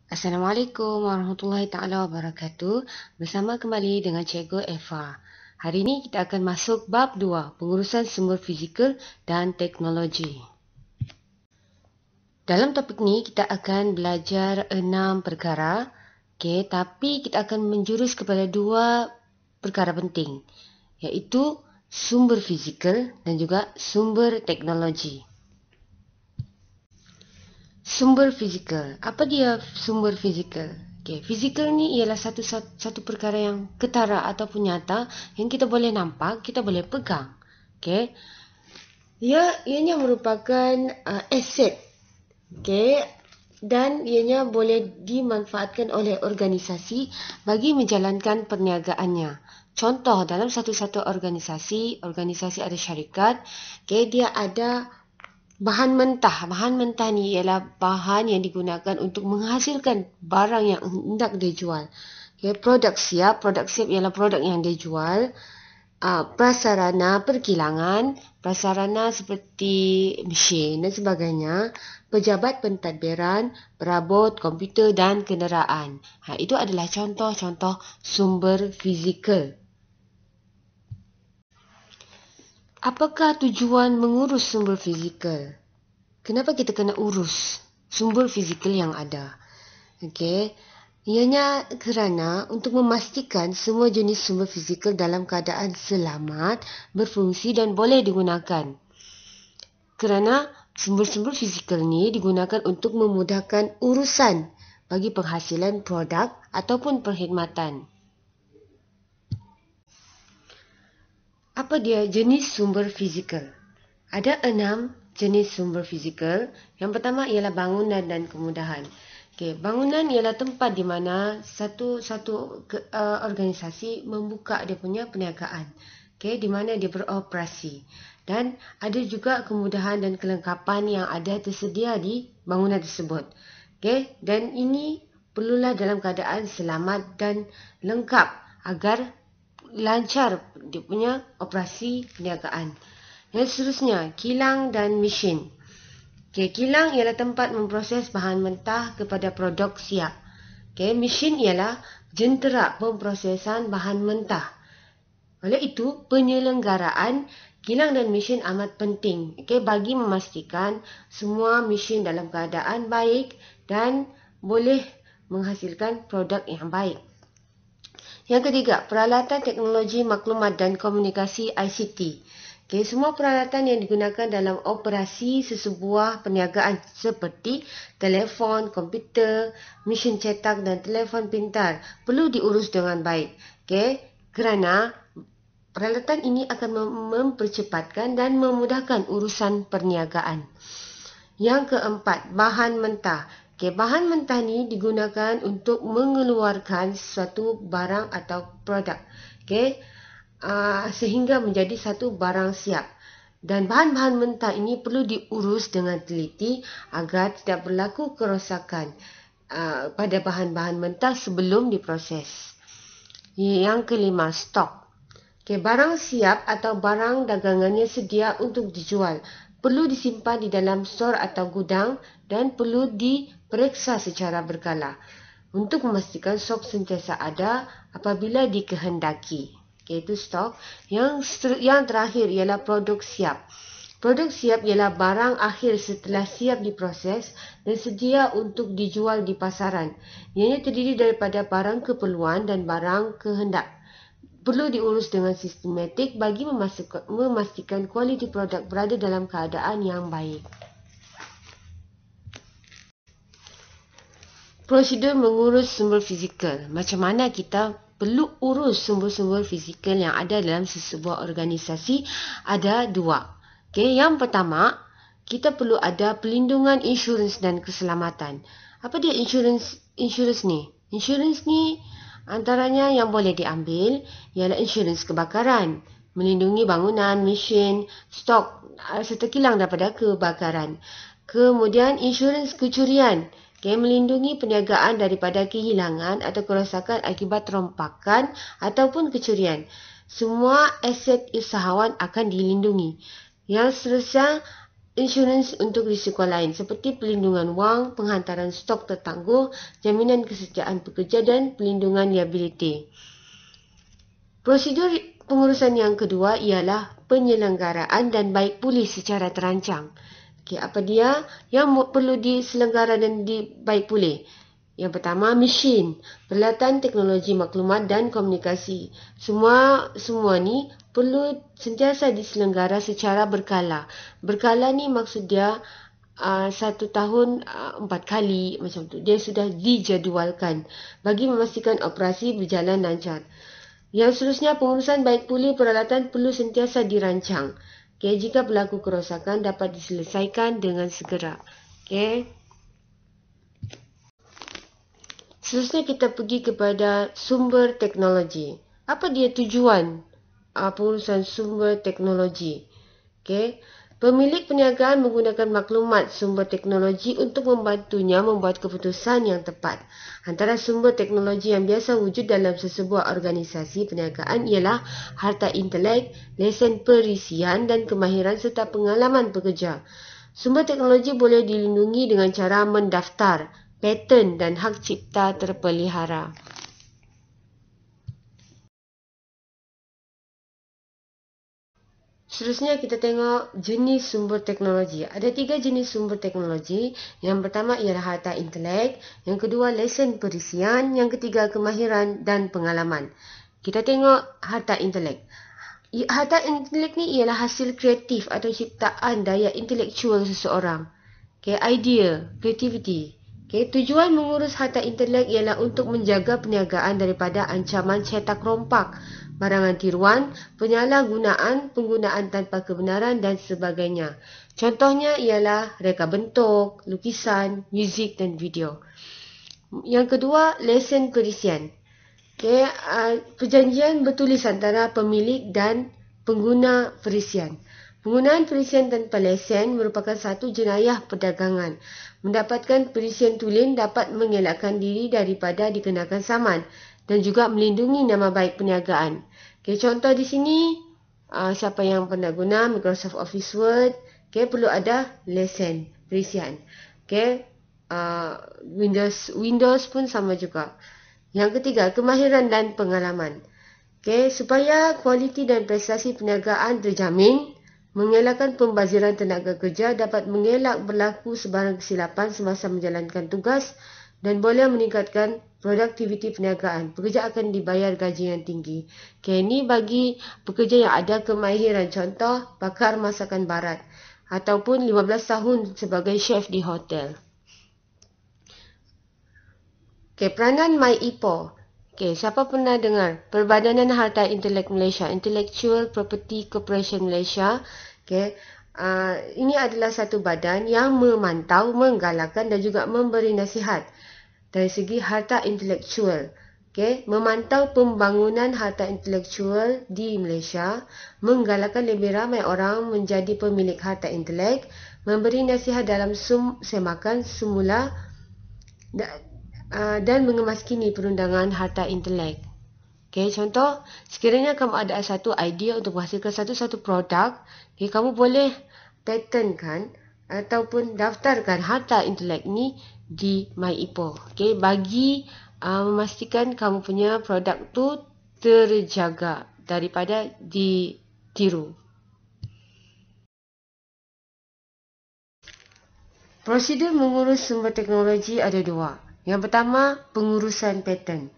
Assalamualaikum warahmatullahi taala wabarakatuh. Bersama kembali dengan Cikgu Eva. Hari ini kita akan masuk bab 2, pengurusan sumber fizikal dan teknologi. Dalam topik ni kita akan belajar 6 perkara. Okey, tapi kita akan menjurus kepada 2 perkara penting, iaitu sumber fizikal dan juga sumber teknologi. Sumber fizikal. Apa dia sumber fizikal? Okay, fizikal ni ialah satu perkara yang ketara ataupun nyata yang kita boleh nampak, kita boleh pegang. Okay. Ianya merupakan aset. Okay. Dan ianya boleh dimanfaatkan oleh organisasi bagi menjalankan perniagaannya. Contoh, dalam satu-satu organisasi ada syarikat, okay, dia ada bahan mentah. Bahan mentah ni ialah bahan yang digunakan untuk menghasilkan barang yang hendak dijual. Okay, produk siap ialah produk yang dijual. Prasarana perkilangan, prasarana seperti mesin dan sebagainya, pejabat pentadbiran, perabot, komputer dan kenderaan. Itu adalah contoh-contoh sumber fizikal. Apakah tujuan mengurus sumber fizikal? Kenapa kita kena urus sumber fizikal yang ada? Okey, ianya kerana untuk memastikan semua jenis sumber fizikal dalam keadaan selamat, berfungsi dan boleh digunakan. Kerana sumber-sumber fizikal ni digunakan untuk memudahkan urusan bagi penghasilan produk ataupun perkhidmatan. Apa dia jenis sumber fizikal? Ada 6 jenis sumber fizikal. Yang pertama ialah bangunan dan kemudahan. Okay, bangunan ialah tempat di mana satu organisasi membuka dia punya perniagaan. Okay, di mana dia beroperasi. Dan ada juga kemudahan dan kelengkapan yang ada tersedia di bangunan tersebut. Okay, dan ini perlulah dalam keadaan selamat dan lengkap agar lancar dia punya operasi perniagaan. Yang seterusnya, kilang dan mesin. Okay, kilang ialah tempat memproses bahan mentah kepada produk siap. Okay, mesin ialah jentera pemprosesan bahan mentah. Oleh itu, penyelenggaraan kilang dan mesin amat penting, okay, bagi memastikan semua mesin dalam keadaan baik dan boleh menghasilkan produk yang baik. Yang ketiga, peralatan teknologi maklumat dan komunikasi ICT. Okay, semua peralatan yang digunakan dalam operasi sesebuah perniagaan seperti telefon, komputer, mesin cetak dan telefon pintar perlu diurus dengan baik. Okay, kerana peralatan ini akan mempercepatkan dan memudahkan urusan perniagaan. Yang keempat, bahan mentah. Okay, bahan mentah ni digunakan untuk mengeluarkan suatu barang atau produk. Okay, sehingga menjadi satu barang siap. Dan bahan-bahan mentah ini perlu diurus dengan teliti agar tidak berlaku kerosakan pada bahan-bahan mentah sebelum diproses. Yang kelima, stok. Okay, barang siap atau barang dagangannya sedia untuk dijual perlu disimpan di dalam stor atau gudang dan perlu diperiksa secara berkala untuk memastikan stok sentiasa ada apabila dikehendaki. Okay, itu stok. Yang terakhir ialah produk siap. Produk siap ialah barang akhir setelah siap diproses dan sedia untuk dijual di pasaran. Ianya terdiri daripada barang keperluan dan barang kehendak. Perlu diurus dengan sistematik bagi memastikan kualiti produk berada dalam keadaan yang baik. Prosedur mengurus sumber fizikal. Macam mana kita perlu urus sumber-sumber fizikal yang ada dalam sesebuah organisasi? Ada 2. Okay, yang pertama, kita perlu ada pelindungan insurans dan keselamatan. Apa dia insurans ni? Insurans ni antaranya yang boleh diambil ialah insurans kebakaran, melindungi bangunan, mesin, stok serta kilang daripada kebakaran. Kemudian insurans kecurian, okay, melindungi perniagaan daripada kehilangan atau kerosakan akibat rompakan ataupun kecurian. Semua aset usahawan akan dilindungi. Yang seterusnya, insurans untuk risiko lain seperti pelindungan wang, penghantaran stok tertangguh, jaminan kesejahteraan pekerja dan pelindungan liability. Prosedur pengurusan yang kedua ialah penyelenggaraan dan baik pulih secara terancang. Apa dia yang perlu diselenggara dan baik pulih? Yang pertama, mesin, peralatan teknologi maklumat dan komunikasi. Semua ni perlu sentiasa diselenggara secara berkala. Berkala ni maksud dia 1 tahun 4 kali macam tu. Dia sudah dijadualkan bagi memastikan operasi berjalan lancar. Yang seterusnya, pengurusan baik pulih peralatan perlu sentiasa dirancang. Jika berlaku kerosakan dapat diselesaikan dengan segera. Seterusnya kita pergi kepada sumber teknologi. Apa dia tujuan pengurusan sumber teknologi? Pemilik perniagaan menggunakan maklumat sumber teknologi untuk membantunya membuat keputusan yang tepat. Antara sumber teknologi yang biasa wujud dalam sesebuah organisasi perniagaan ialah harta intelek, lesen perisian dan kemahiran serta pengalaman pekerja. Sumber teknologi boleh dilindungi dengan cara mendaftar, paten dan hak cipta terpelihara. Seterusnya kita tengok jenis sumber teknologi. Ada 3 jenis sumber teknologi. Yang pertama ialah harta intelek, yang kedua lesen perisian, yang ketiga kemahiran dan pengalaman. Kita tengok harta intelek. Harta intelek ni ialah hasil kreatif atau ciptaan daya intelektual seseorang. Idea, creativity. Tujuan mengurus harta intelek ialah untuk menjaga perniagaan daripada ancaman cetak rompak, barangan tiruan, penyalahgunaan, penggunaan tanpa kebenaran dan sebagainya. Contohnya ialah reka bentuk, lukisan, muzik dan video. Yang kedua, lesen perisian. Perjanjian bertulis antara pemilik dan pengguna perisian. Penggunaan perisian tanpa lesen merupakan satu jenayah perdagangan. Mendapatkan perisian tulen dapat mengelakkan diri daripada dikenakan saman dan juga melindungi nama baik perniagaan. Contoh di sini, siapa yang pernah guna Microsoft Office Word, perlu ada lesen perisian. Windows pun sama juga. Yang ketiga, kemahiran dan pengalaman. Supaya kualiti dan prestasi perniagaan terjamin, mengelakkan pembaziran tenaga kerja dapat mengelak berlaku sebarang kesilapan semasa menjalankan tugas dan boleh meningkatkan produktiviti perniagaan. Pekerja akan dibayar gaji yang tinggi. Ini bagi pekerja yang ada kemahiran, contoh pakar masakan barat ataupun 15 tahun sebagai chef di hotel. Peranan MyIPO. Siapa pernah dengar? Perbadanan Harta Intelek Malaysia, Intellectual Property Corporation Malaysia. Ini adalah satu badan yang memantau, menggalakkan dan juga memberi nasihat dari segi harta intelektual. Memantau pembangunan harta intelektual di Malaysia, menggalakkan lebih ramai orang menjadi pemilik harta intelek, memberi nasihat dalam semakan semula dan mengemaskini perundangan harta intelek. Contoh, sekiranya kamu ada satu idea untuk menghasilkan satu produk, kamu boleh patentkan ataupun daftarkan harta intelek ni di MyIPO. Bagi memastikan kamu punya produk tu terjaga daripada ditiru. Prosedur mengurus sumber teknologi ada 2. Yang pertama, pengurusan paten.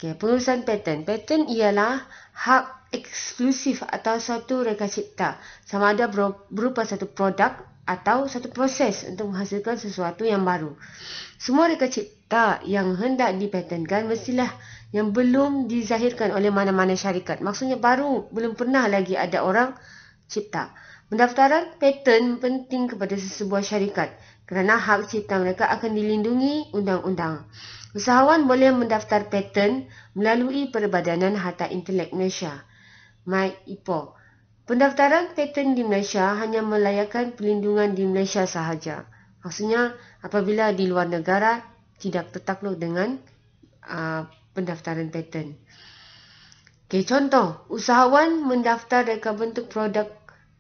Pengurusan paten. Paten ialah hak eksklusif atau satu reka cipta, sama ada berupa satu produk atau satu proses untuk menghasilkan sesuatu yang baru. Semua reka cipta yang hendak dipatenkan mestilah yang belum dizahirkan oleh mana-mana syarikat. Maksudnya baru, belum pernah lagi ada orang cipta. Pendaftaran paten penting kepada sesebuah syarikat kerana hak cipta mereka akan dilindungi undang-undang. Usahawan boleh mendaftar paten melalui Perbadanan Harta Intelek Malaysia, MyIPO. Pendaftaran paten di Malaysia hanya melayakkan pelindungan di Malaysia sahaja. Maksudnya, apabila di luar negara tidak tertakluk dengan pendaftaran paten. Contoh, usahawan mendaftar reka bentuk produk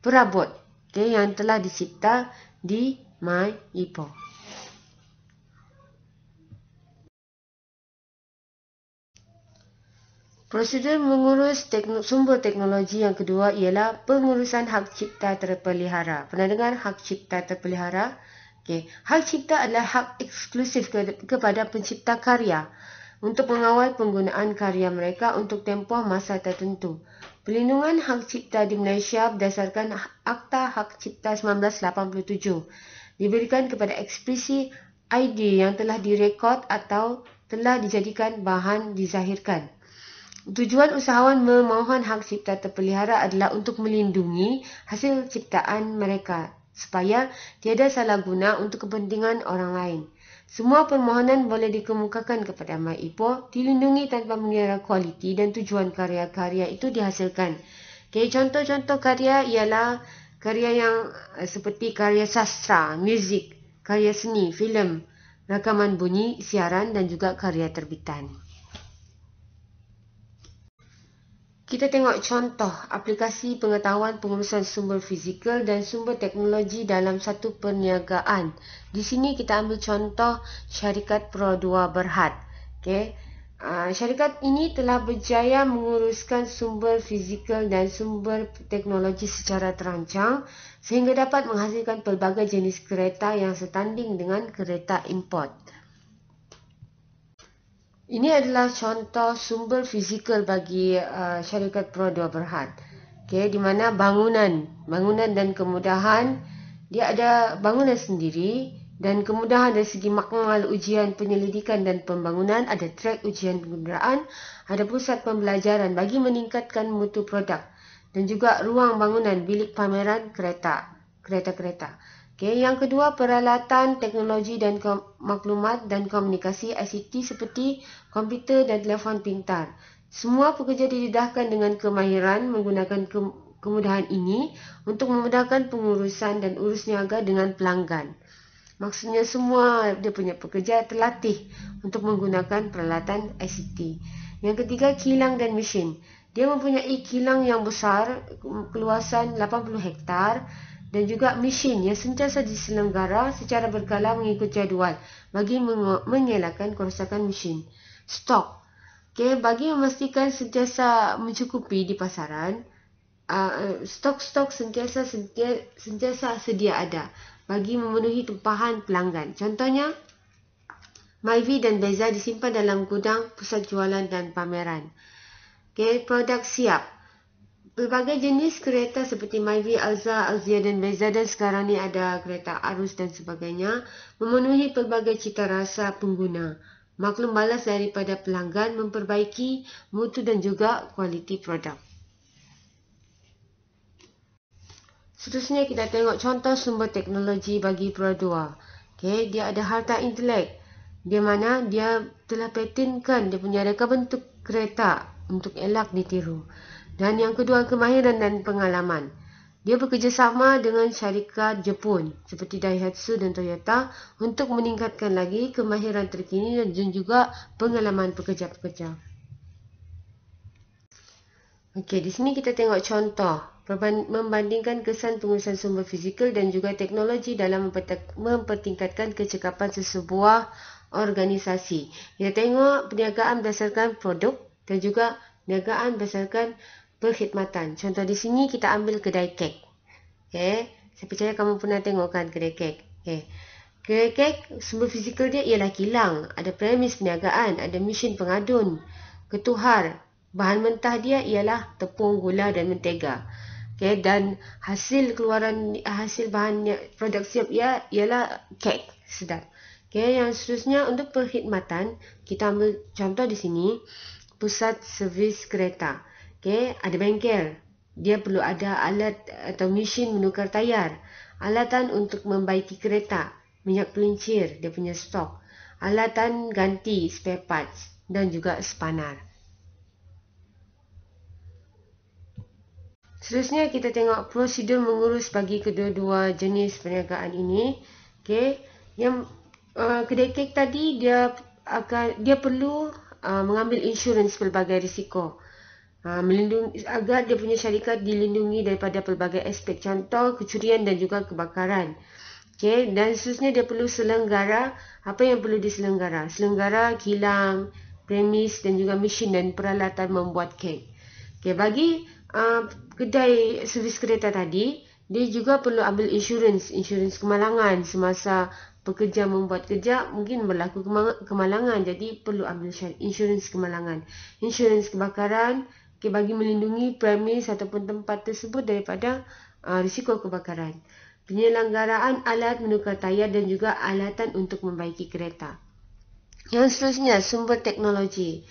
perabot yang telah dicipta di MyIPO. Prosedur mengurus sumber teknologi yang kedua ialah pengurusan hak cipta terpelihara. Pernah dengar hak cipta terpelihara? Hak cipta adalah hak eksklusif kepada pencipta karya untuk mengawal penggunaan karya mereka untuk tempoh masa tertentu. Perlindungan hak cipta di Malaysia berdasarkan Akta Hak Cipta 1987 diberikan kepada ekspresi idea yang telah direkod atau telah dijadikan bahan dizahirkan. Tujuan usahawan memohon hak cipta terpelihara adalah untuk melindungi hasil ciptaan mereka supaya tiada salah guna untuk kepentingan orang lain. Semua permohonan boleh dikemukakan kepada MyIPO dilindungi tanpa mengira kualiti dan tujuan karya-karya itu dihasilkan. Contoh-contoh karya ialah karya yang seperti karya sastra, muzik, karya seni, filem, rakaman bunyi, siaran dan juga karya terbitan. Kita tengok contoh aplikasi pengetahuan pengurusan sumber fizikal dan sumber teknologi dalam satu perniagaan. Di sini kita ambil contoh syarikat Pro2 Berhad. Syarikat ini telah berjaya menguruskan sumber fizikal dan sumber teknologi secara terancang sehingga dapat menghasilkan pelbagai jenis kereta yang setanding dengan kereta import. Ini adalah contoh sumber fizikal bagi syarikat Pro2 Berhad. Di mana bangunan dan kemudahan, dia ada bangunan sendiri dan kemudahan dari segi makmal ujian penyelidikan dan pembangunan, ada trek ujian kenderaan, ada pusat pembelajaran bagi meningkatkan mutu produk dan juga ruang bangunan bilik pameran kereta-kereta. Yang kedua, peralatan teknologi dan maklumat dan komunikasi ICT seperti komputer dan telefon pintar. Semua pekerja didedahkan dengan kemahiran menggunakan kemudahan ini untuk memudahkan pengurusan dan urus niaga dengan pelanggan. Maksudnya semua dia punya pekerja terlatih untuk menggunakan peralatan ICT. Yang ketiga, kilang dan mesin. Dia mempunyai kilang yang besar, keluasan 80 hektar, dan juga mesin yang sentiasa diselenggara secara berkala mengikut jadual bagi mengelakkan kerosakan mesin. Stok. Bagi memastikan sentiasa mencukupi di pasaran, stok-stok sentiasa sedia ada bagi memenuhi tempahan pelanggan. Contohnya, Myvi dan Beza disimpan dalam gudang pusat jualan dan pameran. Produk siap. Pelbagai jenis kereta seperti Myvi, Alza, Alzia dan Beza dan sekarang ni ada kereta Arus dan sebagainya memenuhi pelbagai cita rasa pengguna. Maklum balas daripada pelanggan memperbaiki mutu dan juga kualiti produk. Seterusnya kita tengok contoh sumber teknologi bagi Pro2. Dia ada harta intelek. Di mana dia telah patenkan dia punya reka bentuk kereta untuk elak ditiru. Dan yang kedua, kemahiran dan pengalaman. Dia bekerjasama dengan syarikat Jepun seperti Daihatsu dan Toyota untuk meningkatkan lagi kemahiran terkini dan juga pengalaman pekerja-pekerja. Di sini kita tengok contoh membandingkan kesan pengurusan sumber fizikal dan juga teknologi dalam mempertingkatkan kecekapan sesebuah organisasi. Kita tengok perniagaan berdasarkan produk dan juga perniagaan berdasarkan perkhidmatan. Contoh di sini kita ambil kedai kek. Saya percaya kamu pernah tengok kan kedai kek. Kedai kek, sumber fizikal dia ialah kilang, ada premis perniagaan, ada mesin pengadun, ketuhar. Bahan mentah dia ialah tepung, gula dan mentega. Dan hasil bahan produk siap ialah kek sedap. Yang seterusnya untuk perkhidmatan, kita ambil contoh di sini pusat servis kereta. Ada bengkel. Dia perlu ada alat atau mesin menukar tayar, alatan untuk membaiki kereta, minyak pelincir, dia punya stok, alatan ganti spare parts dan juga spanar. Seterusnya kita tengok prosedur mengurus bagi kedua-dua jenis perniagaan ini. Yang kedai kek tadi dia perlu mengambil insurans pelbagai risiko. melindungi agar dia punya syarikat dilindungi daripada pelbagai aspek, contoh kecurian dan juga kebakaran. Okay, dan seterusnya dia perlu selenggara. Apa yang perlu diselenggara? Selenggara, kilang, premis dan juga mesin dan peralatan membuat kek. Okay, bagi kedai servis kereta tadi, dia juga perlu ambil insurans kemalangan semasa pekerja membuat kerja, mungkin berlaku kemalangan, jadi perlu ambil insurans kemalangan. Insurans kebakaran, okay, bagi melindungi premis ataupun tempat tersebut daripada risiko kebakaran. Penyelenggaraan alat menukar tayar dan juga alatan untuk membaiki kereta. Yang seterusnya, sumber teknologi.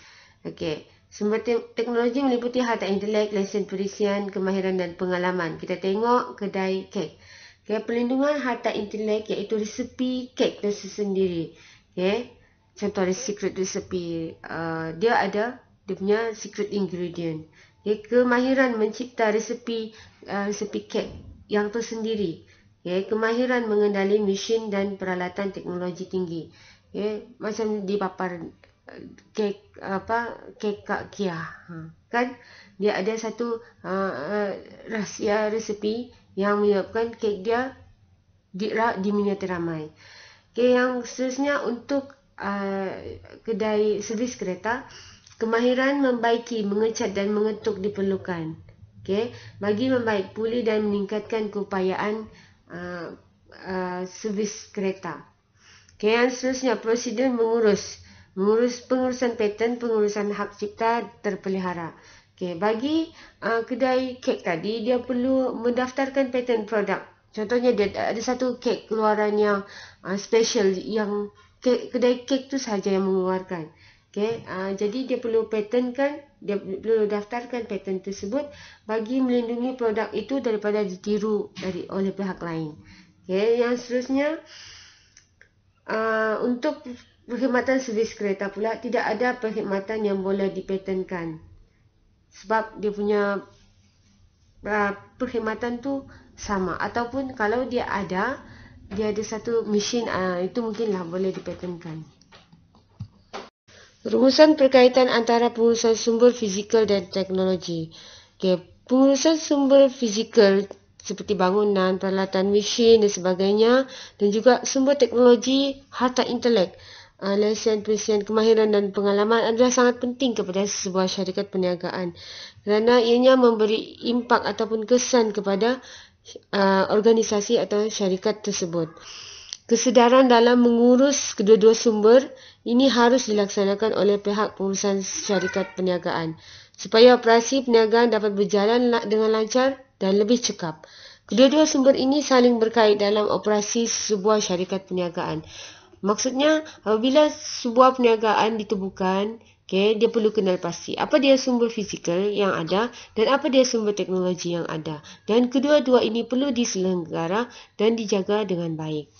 Okey, sumber teknologi meliputi harta intelek, lesen perisian, kemahiran dan pengalaman. Kita tengok kedai kek. Okay, pelindungan harta intelek iaitu resepi kek itu sendiri. Okay, contoh secret recipe. Dia ada dia punya secret ingredient. Okay, kemahiran mencipta resepi kek yang tersendiri. Okay, kemahiran mengendali mesin dan peralatan teknologi tinggi. Okay, macam di papar kek Kak Kia, kan dia ada satu rahsia resepi yang menyebabkan kek dia diminati ramai. Okay, yang seterusnya untuk kedai servis kereta, kemahiran membaiki, mengecat dan mengetuk diperlukan. Okay, bagi membaik pulih dan meningkatkan keupayaan servis kereta. Okay, yang seterusnya prosedur pengurusan paten, pengurusan hak cipta terpelihara. Okay, bagi kedai kek tadi, dia perlu mendaftarkan paten produk. Contohnya dia ada satu kek keluaran yang special, yang kedai kek tu sahaja yang mengeluarkan. Okay, jadi dia perlu patenkan, dia perlu daftarkan paten tersebut bagi melindungi produk itu daripada ditiru oleh pihak lain. Okay, yang seterusnya untuk perkhidmatan servis kereta pula, tidak ada perkhidmatan yang boleh dipatenkan sebab dia punya perkhidmatan tu sama, ataupun kalau dia ada satu mesin, itu mungkinlah boleh dipatenkan. Rumusan perkaitan antara pengurusan sumber fizikal dan teknologi. Okay, pengurusan sumber fizikal seperti bangunan, peralatan mesin dan sebagainya, dan juga sumber teknologi, harta intelek, lesen, perisian, kemahiran dan pengalaman adalah sangat penting kepada sebuah syarikat perniagaan kerana ianya memberi impak ataupun kesan kepada organisasi atau syarikat tersebut. Kesedaran dalam mengurus kedua-dua sumber ini harus dilaksanakan oleh pihak pengurusan syarikat perniagaan supaya operasi perniagaan dapat berjalan dengan lancar dan lebih cekap. Kedua-dua sumber ini saling berkait dalam operasi sebuah syarikat perniagaan. Maksudnya, apabila sebuah perniagaan ditubuhkan, dia perlu kenal pasti apa dia sumber fizikal yang ada dan apa dia sumber teknologi yang ada. Dan kedua-dua ini perlu diselenggara dan dijaga dengan baik.